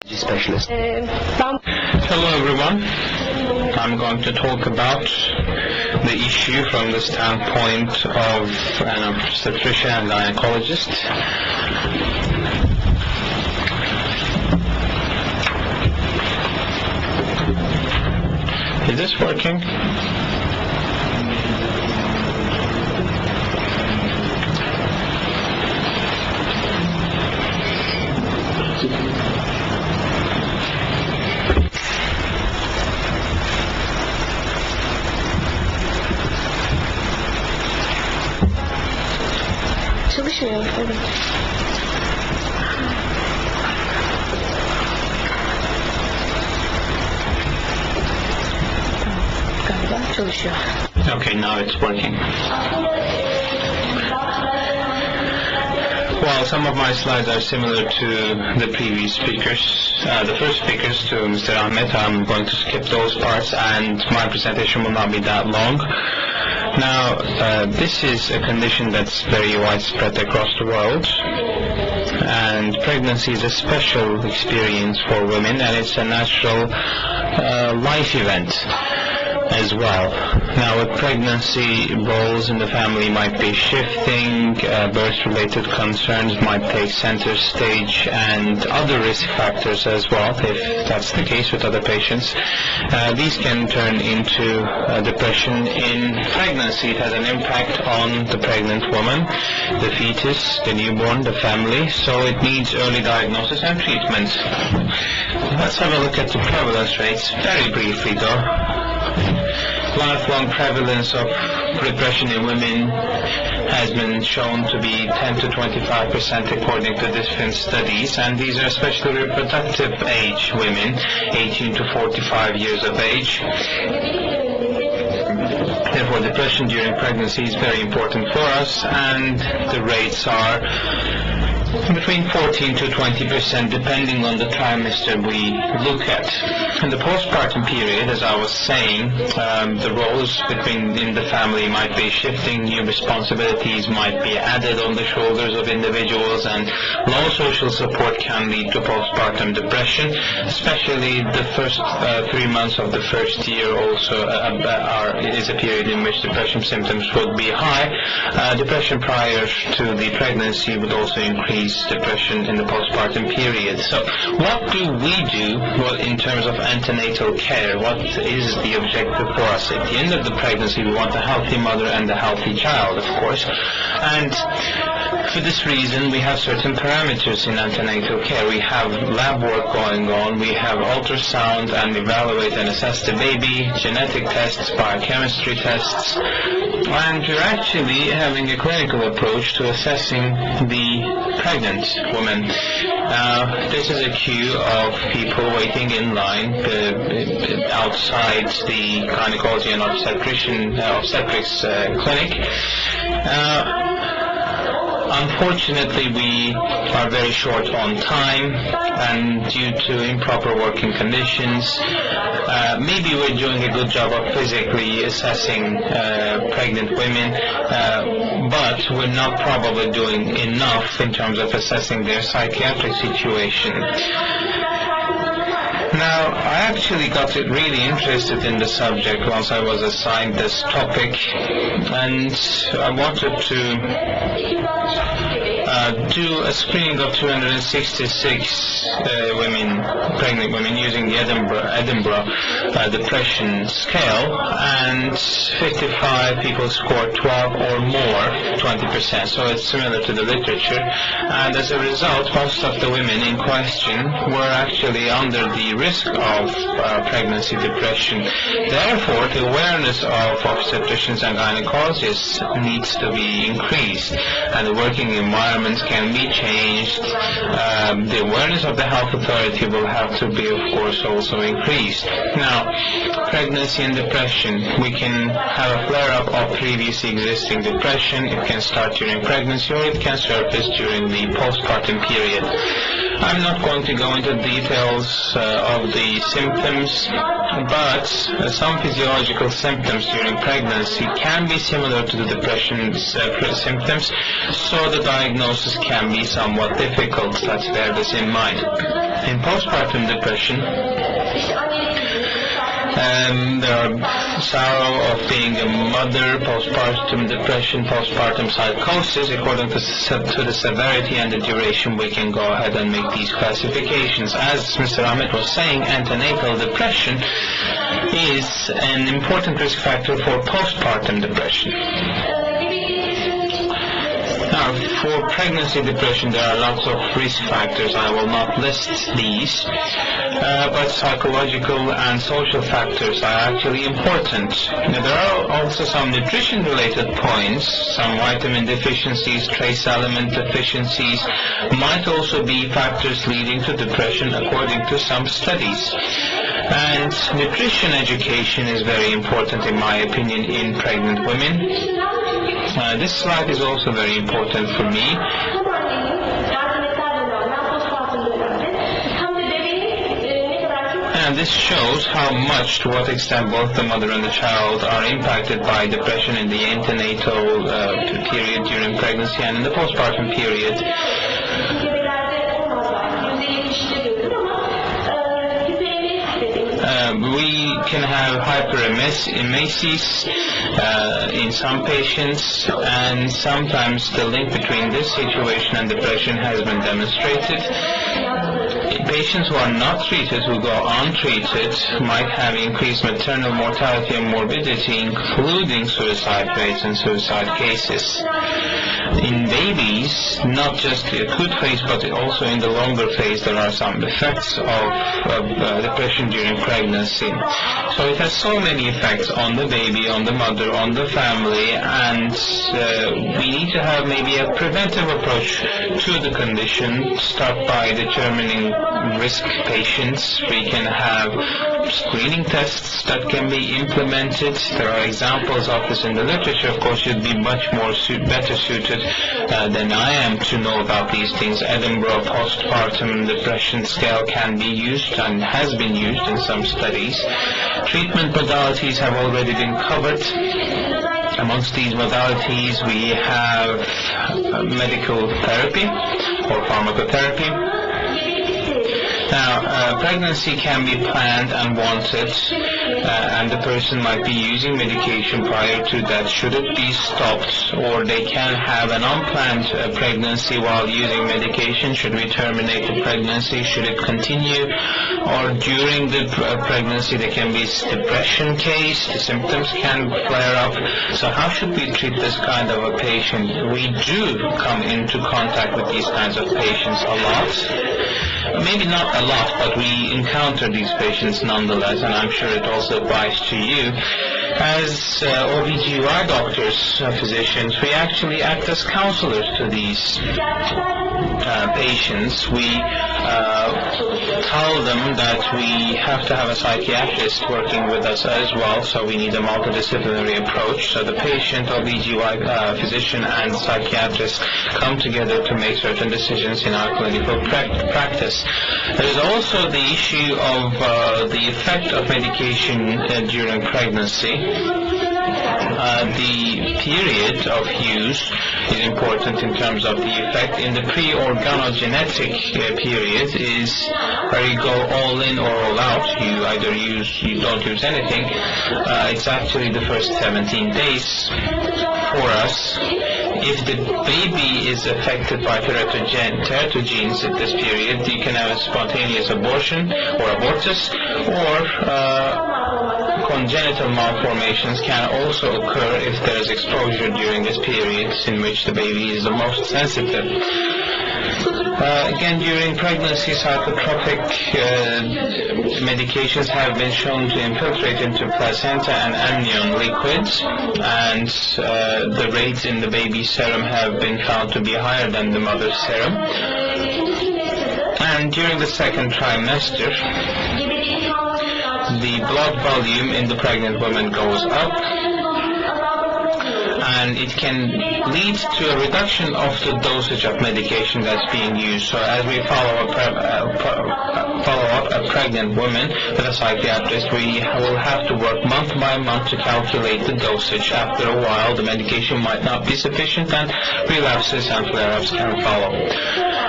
Specialist. Hello everyone. I'm going to talk about the issue from the standpoint of an obstetrician and gynecologist. Is this working? Çalışmıyor. Evet. Galiba çalışıyor. Okay, now it's working. Well, some of my slides are similar to the previous speakers. The first speakers, to Mr. Ahmet, I'm going to skip those parts and my presentation will not be that long. Now, this is a condition that's very widespread across the world, and pregnancy is a special experience for women, and it's a natural life event as well. Now, with pregnancy, roles in the family might be shifting, birth-related concerns might take center stage, and other risk factors as well, if that's the case with other patients. These can turn into depression in pregnancy. It has an impact on the pregnant woman, the fetus, the newborn, the family, so it needs early diagnosis and treatment. Let's have a look at the prevalence rates, very briefly though. Lifelong prevalence of depression in women has been shown to be 10 to 25% according to different studies, and these are especially reproductive age women, 18 to 45 years of age. Therefore, depression during pregnancy is very important for us, and the rates are between 14 to 20% depending on the trimester we look at. In the postpartum period, as I was saying, the roles in the family might be shifting, new responsibilities might be added on the shoulders of individuals, and low social support can lead to postpartum depression, especially the first 3 months of the first year also is a period in which depression symptoms would be high. Depression prior to the pregnancy would also increase depression in the postpartum period. So what do we do in terms of antenatal care? What is the objective for us? At the end of the pregnancy, we want a healthy mother and a healthy child, of course. And for this reason, we have certain parameters in antenatal care. We have lab work going on. We have ultrasound and evaluate and assess the baby, genetic tests, biochemistry tests, and we're actually having a clinical approach to assessing the pregnant woman. This is a queue of people waiting in line outside the gynecology and obstetrics clinic. Unfortunately, we are very short on time, and due to improper working conditions, maybe we're doing a good job of physically assessing pregnant women, but we're not probably doing enough in terms of assessing their psychiatric situation. Now, I actually got really interested in the subject once I was assigned this topic, and I wanted to do a screening of 266 pregnant women using the Edinburgh depression scale, and 55 people scored 12 or more, 20%, so it's similar to the literature, and as a result, most of the women in question were actually under the risk of pregnancy depression. Therefore, the awareness of obstetricians and gynecologists needs to be increased, and the working environments can be changed. The awareness of the health authority will have to be, of course, also increased. Now, pregnancy and depression, we can have a flare-up of previously existing depression. It can start during pregnancy, or it can surface during the postpartum period. I'm not going to go into details of the symptoms, but some physiological symptoms during pregnancy can be similar to the depression symptoms, so the diagnosis can be somewhat difficult. Let's bear this in mind. In postpartum depression, there are sorrow of being a mother, postpartum depression, postpartum psychosis. According to the severity and the duration, we can go ahead and make these classifications. As Mr. Ahmed was saying, antenatal depression is an important risk factor for postpartum depression. Now, for pregnancy depression, there are lots of risk factors. I will not list these, but psychological and social factors are actually important. Now, there are also some nutrition-related points. Some vitamin deficiencies, trace element deficiencies might also be factors leading to depression, according to some studies. And nutrition education is very important, in my opinion, in pregnant women. This slide is also very important for me. And this shows how much, to what extent both the mother and the child are impacted by depression in the antenatal period during pregnancy and in the postpartum period. We can have hyperemesis in some patients, and sometimes the link between this situation and depression has been demonstrated. Patients who are not treated, who go untreated, might have increased maternal mortality and morbidity, including suicide rates and suicide cases. In babies, not just the acute phase, but also in the longer phase, there are some effects of depression during pregnancy. So it has so many effects on the baby, on the mother, on the family, and we need to have maybe a preventive approach to the condition. Start by determining risk patients. We can have screening tests that can be implemented. There are examples of this in the literature. Of course, you'd be much more better suited than I am to know about these things. Edinburgh postpartum depression scale can be used and has been used in some studies. Treatment modalities have already been covered. Amongst these modalities, we have medical therapy or pharmacotherapy. Now, pregnancy can be planned and wanted, and the person might be using medication prior to that. Should it be stopped, or they can have an unplanned pregnancy while using medication? Should we terminate the pregnancy? Should it continue? Or during the pregnancy there can be depression case, the symptoms can flare up. So how should we treat this kind of a patient? We do come into contact with these kinds of patients a lot. Maybe not a lot, but we encounter these patients nonetheless, and I'm sure it also applies to you. As OBGYN doctors, physicians, we actually act as counselors to these patients. We tell them that we have to have a psychiatrist working with us as well, so we need a multidisciplinary approach. So the patient, OBGYN physician, and psychiatrist come together to make certain decisions in our clinical practice. There is also the issue of the effect of medication during pregnancy. The period of use is important in terms of the effect. In the pre-organogenetic period is where you go all in or all out. You either you don't use anything. It's actually the first 17 days for us. If the baby is affected by teratogenes at this period, you can have a spontaneous abortion or abortus, or congenital malformations can also occur if there is exposure during this period in which the baby is the most sensitive. Again, during pregnancy, psychotropic medications have been shown to infiltrate into placenta and amnion liquids, and the rates in the baby's serum have been found to be higher than the mother's serum. And during the second trimester, the blood volume in the pregnant woman goes up, and it can lead to a reduction of the dosage of medication that's being used. So as we follow up a pregnant woman with a psychiatrist, we will have to work month by month to calculate the dosage. After a while, the medication might not be sufficient, and relapses and flare-ups can follow.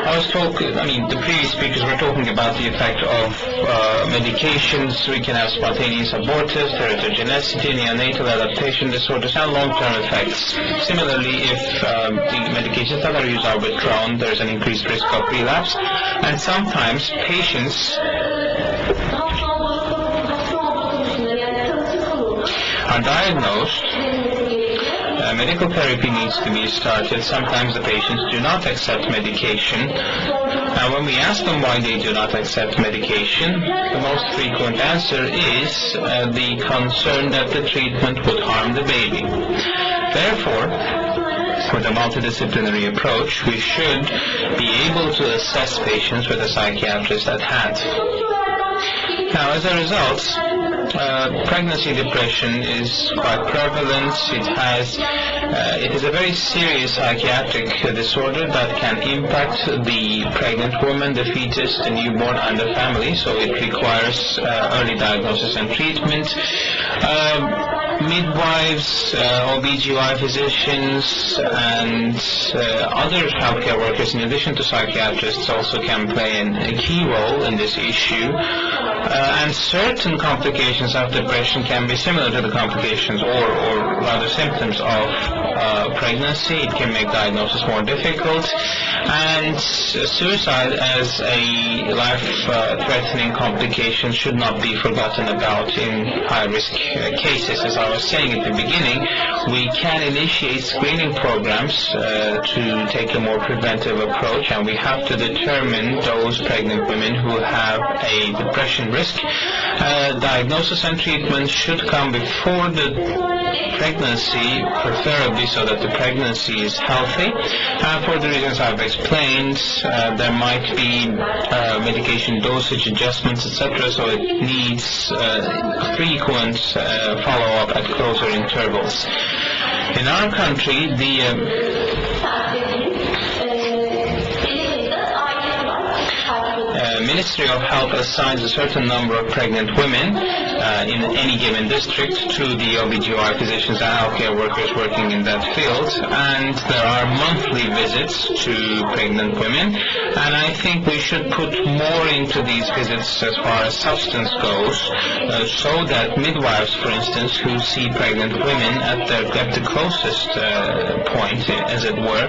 the previous speakers were talking about the effect of medications. We can have spontaneous abortus, teratogenicity, neonatal adaptation disorders, and long-term effects. Similarly, if the medications that are used are withdrawn, there's an increased risk of relapse, and sometimes patients are diagnosed. Medical therapy needs to be started. Sometimes the patients do not accept medication. Now, when we ask them why they do not accept medication, the most frequent answer is the concern that the treatment would harm the baby. Therefore, with a multidisciplinary approach, we should be able to assess patients with a psychiatrist at hand. Now, as a result, pregnancy depression is quite prevalent. It is a very serious psychiatric disorder that can impact the pregnant woman, the fetus, the newborn, and the family. So it requires early diagnosis and treatment. Midwives, OB/GYN physicians, and other healthcare workers, in addition to psychiatrists, also can play a key role in this issue. And certain complications of depression can be similar to the complications or rather symptoms of pregnancy. It can make diagnosis more difficult. And suicide as a life-threatening complication should not be forgotten about in high-risk cases. As I was saying at the beginning, we can initiate screening programs to take a more preventive approach, and we have to determine those pregnant women who have a depression risk. Diagnosis and treatment should come before the pregnancy, preferably so that the pregnancy is healthy. For the reasons I've explained, there might be medication dosage adjustments, etc., so it needs frequent follow-up at closer intervals. In our country, the Ministry of Health assigns a certain number of pregnant women in any given district to the OB/GYN physicians and healthcare workers working in that field, and there are monthly visits to pregnant women, and I think we should put more into these visits as far as substance goes, so that midwives, for instance, who see pregnant women at the closest point, as it were,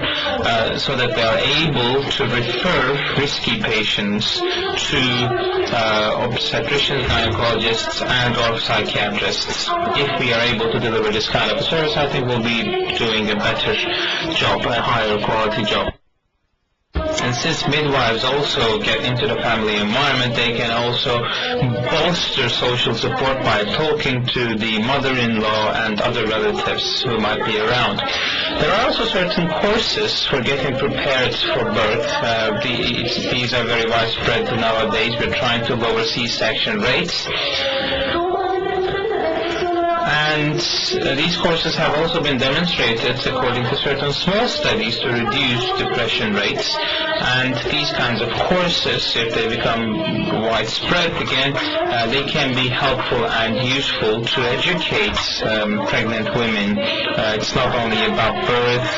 so that they are able to refer risky patients to obstetricians, gynecologists, and or psychiatrists. If we are able to deliver this kind of a service, I think we'll be doing a better job, a higher quality job. And since midwives also get into the family environment, they can also bolster social support by talking to the mother-in-law and other relatives who might be around. There are also certain courses for getting prepared for birth. These are very widespread nowadays. We're trying to lower C-section rates. And these courses have also been demonstrated, according to certain small studies, to reduce depression rates. And these kinds of courses, if they become widespread again, they can be helpful and useful to educate pregnant women. It's not only about birth,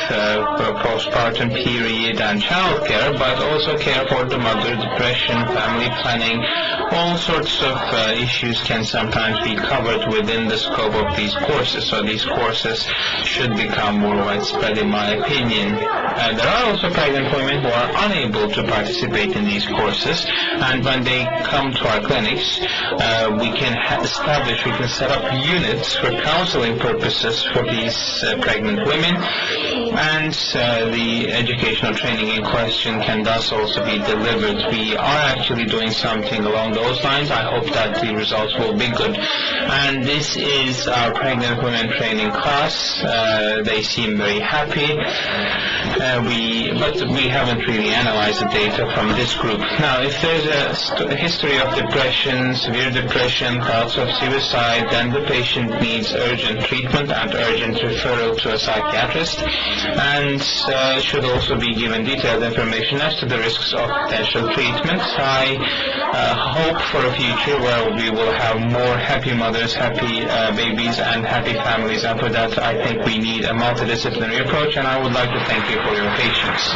postpartum period, and childcare, but also care for the mother, depression, family planning. All sorts of issues can sometimes be covered within the scope of these courses, so these courses should become more widespread, in my opinion. There are also pregnant women who are unable to participate in these courses, and when they come to our clinics, we can set up units for counseling purposes for these pregnant women, and the educational training in question can thus also be delivered. We are actually doing something along those lines. I hope that the results will be good. And this is our pregnant women training class. They seem very happy, but we haven't really analyzed the data from this group. Now, if there's a history of depression, severe depression, thoughts of suicide, then the patient needs urgent treatment and urgent referral to a psychiatrist, and should also be given detailed information as to the risks of potential treatment. I hope for a future where we will have more happy mothers, happy babies, and happy families, and for that I think we need a multidisciplinary approach, and I would like to thank you for your patience.